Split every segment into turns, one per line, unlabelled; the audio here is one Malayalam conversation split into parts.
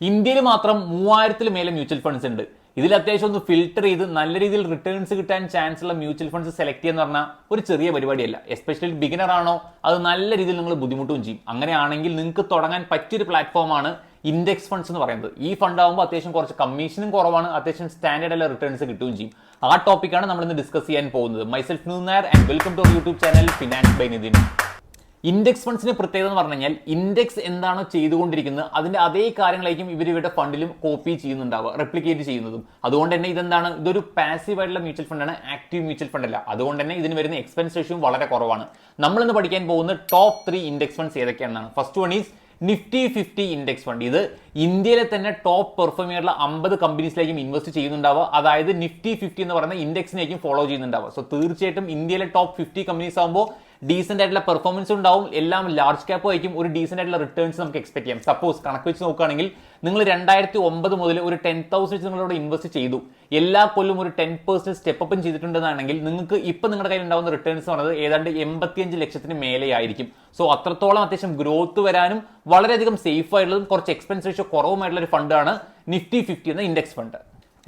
ഇന്ത്യയിൽ മാത്രം 3000-ൽ മേലെ മ്യൂച്വൽ ഫണ്ട്സ് ഉണ്ട്. ഇതിൽ അത്യാവശ്യം ഒന്ന് ഫിൽട്ടർ ചെയ്ത് നല്ല രീതിയിൽ റിട്ടേൺസ് കിട്ടാൻ ചാൻസ് ഉള്ള മ്യൂച്വൽ ഫണ്ട്സ് സെലക്ട് ചെയ്യുന്ന പറഞ്ഞാൽ ഒരു ചെറിയ പരിപാടിയല്ല. എസ്പെഷ്യലി ബിഗിനർ ആണോ അത് നല്ല രീതിയിൽ നിങ്ങൾ ബുദ്ധിമുട്ടും ചെയ്യും. അങ്ങനെയാണെങ്കിൽ നിങ്ങൾക്ക് തുടങ്ങാൻ പറ്റിയൊരു പ്ലാറ്റ്ഫോമാണ് ഇൻഡെക്സ് ഫണ്ട്സ് എന്ന് പറയുന്നത്. ഈ ഫണ്ട് ആകുമ്പോൾ അത്യാവശ്യം കുറച്ച് കമ്മീഷനും കുറവാണ്, അത്യാവശ്യം സ്റ്റാൻഡേർഡ് അല്ല റിട്ടേൺസ് കിട്ടുകയും ചെയ്യും. ആ ടോപ്പിക്കാണ് നമ്മൾ ഇന്ന് ഡിസ്കസ് ചെയ്യാൻ പോകുന്നത്. Myself Noonar and welcome to YouTube channel finance by Nithin. Index ഫണ്ട്സിന്റെ പ്രത്യേകത എന്ന് പറഞ്ഞു കഴിഞ്ഞാൽ ഇൻഡെക്സ് എന്താണോ ചെയ്തുകൊണ്ടിരിക്കുന്നത് അതിന്റെ അതേ കാര്യങ്ങളായിരിക്കും ഇവരുടെ ഫണ്ടിലും കോപ്പി ചെയ്യുന്നുണ്ടാവുക, റെപ്ലിക്കേറ്റ് ചെയ്യുന്നതും. അതുകൊണ്ട് തന്നെ ഇതൊരു പാസീവ് ആയിട്ടുള്ള മ്യൂച്വൽ ഫണ്ടാണ്, ആക്റ്റീവ് മ്യൂച്വൽ ഫണ്ട് അല്ല. അതുകൊണ്ട് തന്നെ ഇതിന് വരുന്ന എക്സ്പെൻസ് റേഷ്യോ വളരെ കുറവാണ്. നമ്മളിന്ന് പഠിക്കാൻ പോകുന്ന ടോപ്പ് 3 ഇൻഡെക്സ് ഫണ്ട്സ് ഏതൊക്കെയാണെന്നാണ്. First one is Nifty 50 index fund. ഇത് ഇന്ത്യയിലെ തന്നെ ടോപ്പ് പെർഫോം ചെയ്യുന്ന 50 കമ്പനീസിലേക്കും ഇൻവെസ്റ്റ് ചെയ്യുന്നുണ്ടാവുക. അതായത് നിഫ്റ്റി 50 എന്ന് പറയുന്ന ഇൻഡെക്സിനേക്കും ഫോളോ ചെയ്യുന്നുണ്ടാവുക. സോ തീർച്ചയായിട്ടും ഇന്ത്യയിലെ ടോപ്പ് 50 കമ്പനീസ് ആകുമ്പോൾ ഡീസെന്റ് ആയിട്ടുള്ള പെർഫോമൻസ് ഉണ്ടാവും. എല്ലാം ലാർജ് ക്യാപ്പ് ആയിരിക്കും. ഒരു ഡീസെന്റ് ആയിട്ടുള്ള റിട്ടേൺസ് നമുക്ക് എക്സ്പെക്ട് ചെയ്യാം. സപ്പോസ് കണക്ക് വെച്ച് നോക്കുകയാണെങ്കിൽ നിങ്ങൾ 2009 മുതൽ ഒരു 10,000 നിങ്ങളോട് ഇൻവെസ്റ്റ് ചെയ്തു, എല്ലാ കൊല്ലും ഒരു 10% സ്റ്റെപ്പ് അപ്പും ചെയ്തിട്ടുണ്ടെന്നാണെങ്കിൽ നിങ്ങൾക്ക് ഇപ്പൊ നിങ്ങളുടെ കയ്യിൽ ഉണ്ടാവുന്ന റിട്ടേൺസ് പറയുന്നത് ഏതാണ്ട് 85 ലക്ഷത്തിന് മേലെ ആയിരിക്കും. സോ അത്രത്തോളം അത്യാവശ്യം ഗ്രോത്ത് വരാനും വളരെയധികം സേഫ് ആയിട്ടുള്ളതും കുറച്ച് എക്സ്പെൻസ് റേഷ്യോ കുറവുമായിട്ടുള്ള ഒരു ഫണ്ടാണ് നിഫ്റ്റി 50 എന്ന ഇൻഡെക്സ് ഫണ്ട്.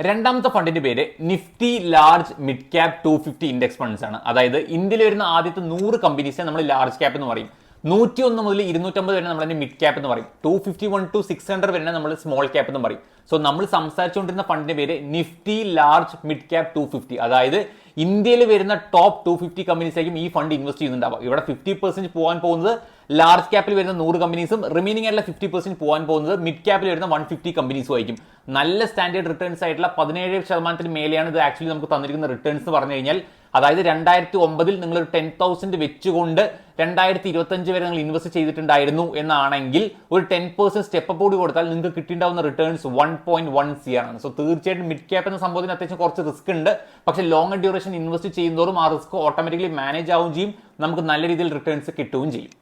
രണ്ടാമത്തെ ഫണ്ടിന്റെ പേര് Nifty large mid cap 250 index funds ആണ്. അതായത് ഇന്ത്യയിൽ വരുന്ന ആദ്യത്തെ 100 കമ്പനീസിനെ നമ്മൾ ലാർജ് ക്യാപ്പ് എന്ന് പറയും. 101 മുതൽ 250 വരെ നമ്മൾ മിഡ് ക്യാപ്പ് എന്ന് പറയും. 251 to 600 വരെ നമ്മൾ സ്മോൾ ക്യാപ്പ് എന്ന് പറയും. സോ നമ്മൾ സംസാരിച്ചുകൊണ്ടിരുന്ന ഫണ്ടിന്റെ പേര് നിഫ്റ്റി ലാർജ് മിഡ് ക്യാപ് 250. അതായത് ഇന്ത്യയിൽ വരുന്ന ടോപ്പ് 250 കമ്പനീസിലേക്കും ഈ ഫണ്ട് ഇൻവെസ്റ്റ് ചെയ്യുന്നുണ്ടാവുക. ഇവിടെ 50% പോകാൻ പോകുന്നത് ലാർജ് ക്യാപ്പിൽ വരുന്ന 100 കമ്പനീസും റിമൈനിങ് ആയിട്ടുള്ള 50% പോകാൻ പോകുന്നത് മിഡ് ക്യാപ്പിൽ വരുന്ന 150 കമ്പനീസും ആയിരിക്കും. നല്ല സ്റ്റാൻഡേർഡ് റിട്ടേൺസ് ആയിട്ടുള്ള 17% മേലെയാണ് ഇത് ആക്ച്വലി നമുക്ക് തന്നിരിക്കുന്ന റിട്ടേൺസ് എന്ന് പറഞ്ഞു കഴിഞ്ഞാൽ. അതായത് 2009 നിങ്ങൾ ഒരു 10,000 വെച്ചുകൊണ്ട് 2025 വരെ നിങ്ങൾ ഇൻവെസ്റ്റ് ചെയ്തിട്ടുണ്ടായിരുന്നു എന്നാണെങ്കിൽ ഒരു 10% സ്റ്റെപ്പ് അപ്പ് കൂടി കൊടുത്താൽ നിങ്ങൾക്ക് കിട്ടിയിട്ടുണ്ടാവുന്ന റിട്ടേൺസ് 1.1 CR ആണ്. സോ തീർച്ചയായിട്ടും മിഡ് ക്യാപ്പ് എന്ന സംഭവത്തിന് അത്യാവശ്യം കുറച്ച് റിസ്ക് ഉണ്ട്. പക്ഷേ ലോങ് ഡ്യൂറേഷൻ ഇൻവെസ്റ്റ് ചെയ്യുന്നതോറും ആ റിസ്ക് ഓട്ടോമാറ്റിക്കലി മാനേജ് ആവുകയും ചെയ്യും, നമുക്ക് നല്ല രീതിയിൽ റിട്ടേൺസ് കിട്ടുകയും ചെയ്യും.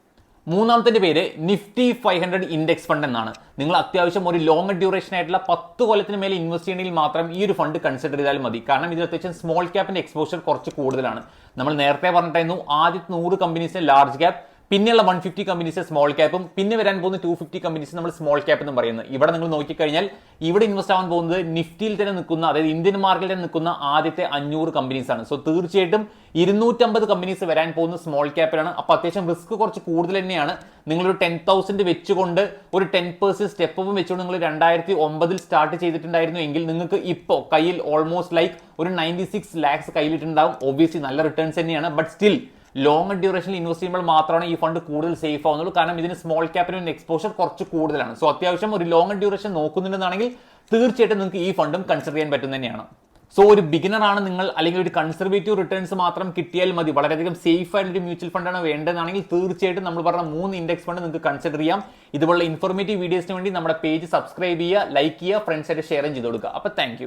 മൂന്നാമത്തെ പേര് നിഫ്റ്റി 500 ഇൻഡെക്സ് ഫണ്ട് എന്നാണ്. നിങ്ങൾ അത്യാവശ്യം ഒരു ലോങ് ഡ്യൂറേഷൻ ആയിട്ടുള്ള 10 കൊല്ലത്തിന് മേലെ ഇൻവെസ്റ്റ് ചെയ്യണമെങ്കിൽ മാത്രം ഈ ഒരു ഫണ്ട് കൺസിഡർ ചെയ്താൽ മതി. കാരണം ഇതിൽ അത്യാവശ്യം സ്മോൾ ക്യാപ്പിന്റെ എക്സ്പോഷർ കുറച്ച് കൂടുതലാണ്. നമ്മൾ നേരത്തെ പറഞ്ഞിട്ടായിരുന്നു ആദ്യത്തെ 100 കമ്പനീസിന് ലാർജ് ക്യാപ്പ്, പിന്നെയുള്ള 150 കമ്പനീസ് സ്മോൾ ക്യാപ്പും, പിന്നെ വരാൻ പോകുന്ന 250 കമ്പനീസ് നമ്മൾ സ്മോൾ ക്യാപ്പ് എന്ന് പറയുന്നത്. ഇവിടെ നിങ്ങൾ നോക്കിക്കഴിഞ്ഞാൽ ഇവിടെ ഇൻവെസ്റ്റ് ആവാൻ പോകുന്നത് നിഫ്റ്റിയിൽ തന്നെ നിൽക്കുന്ന, അതായത് ഇന്ത്യൻ മാർക്കറ്റിൽ തന്നെ നിൽക്കുന്ന ആദ്യത്തെ 500 കമ്പനീസ് ആണ്. സോ തീർച്ചയായിട്ടും 250 കമ്പനീസ് വരാൻ പോകുന്ന സ്മോൾ ക്യാപ്പിലാണ്. അപ്പൊ അത്യാവശ്യം റിസ്ക് കുറച്ച് കൂടുതൽ തന്നെയാണ്. നിങ്ങളൊരു 10,000 വെച്ചുകൊണ്ട് ഒരു 10% സ്റ്റെപ്പും വെച്ചുകൊണ്ട് നിങ്ങൾ 2009 സ്റ്റാർട്ട് ചെയ്തിട്ടുണ്ടായിരുന്നു എങ്കിൽ നിങ്ങൾക്ക് ഇപ്പോൾ കയ്യിൽ ഓൾമോസ്റ്റ് ലൈക്ക് ഒരു 96 lakhs കയ്യിലിട്ടുണ്ടാവും. ഒബ്വിയസ്ലി നല്ല റിട്ടേൺസ് തന്നെയാണ്. ബട്ട് സ്റ്റിൽ ലോങ് ഡ്യൂറേഷനിൽ ഇൻവെസ്റ്റ് ചെയ്യുമ്പോൾ മാത്രമാണ് ഈ ഫണ്ട് കൂടുതൽ സേഫ് ആവുന്നുള്ളൂ. കാരണം ഇതിന് സ്മോൾ ക്യാപ്പിന് എക്സ്പോഷർ കുറച്ച് കൂടുതലാണ്. സോ അത്യാവശ്യം ഒരു ലോങ് ഡ്യൂറേഷൻ നോക്കുന്നുണ്ടെന്നാണെങ്കിൽ തീർച്ചയായിട്ടും നിങ്ങൾക്ക് ഈ ഫണ്ടും കൺസിഡർ ചെയ്യാൻ പറ്റും തന്നെയാണ്. സോ ഒരു ബിഗിനർ ആണ് നിങ്ങൾ, അല്ലെങ്കിൽ ഒരു കൺസർവേറ്റീവ് റിട്ടേൺസ് മാത്രം കിട്ടിയാൽ മതി, വളരെയധികം സേഫ് ആയിട്ടൊരു മ്യൂച്വൽ ഫണ്ടാണ് വേണ്ടതെന്നാണെങ്കിൽ തീർച്ചയായിട്ടും നമ്മൾ പറഞ്ഞ 3 ഇൻഡെക്സ് ഫണ്ട് നിങ്ങൾക്ക് കൺസിഡർ ചെയ്യാം. ഇതുപോലുള്ള ഇൻഫോർമേറ്റീവ് വീഡിയോസിന് വേണ്ടി നമ്മുടെ പേജ് സബ്സ്ക്രൈബ് ചെയ്യുക, ലൈക്ക് ചെയ്യുക, ഫ്രണ്ട്സായിട്ട് ഷെയർ ചെയ്ത് കൊടുക്കുക. അപ്പോൾ താങ്ക് യു.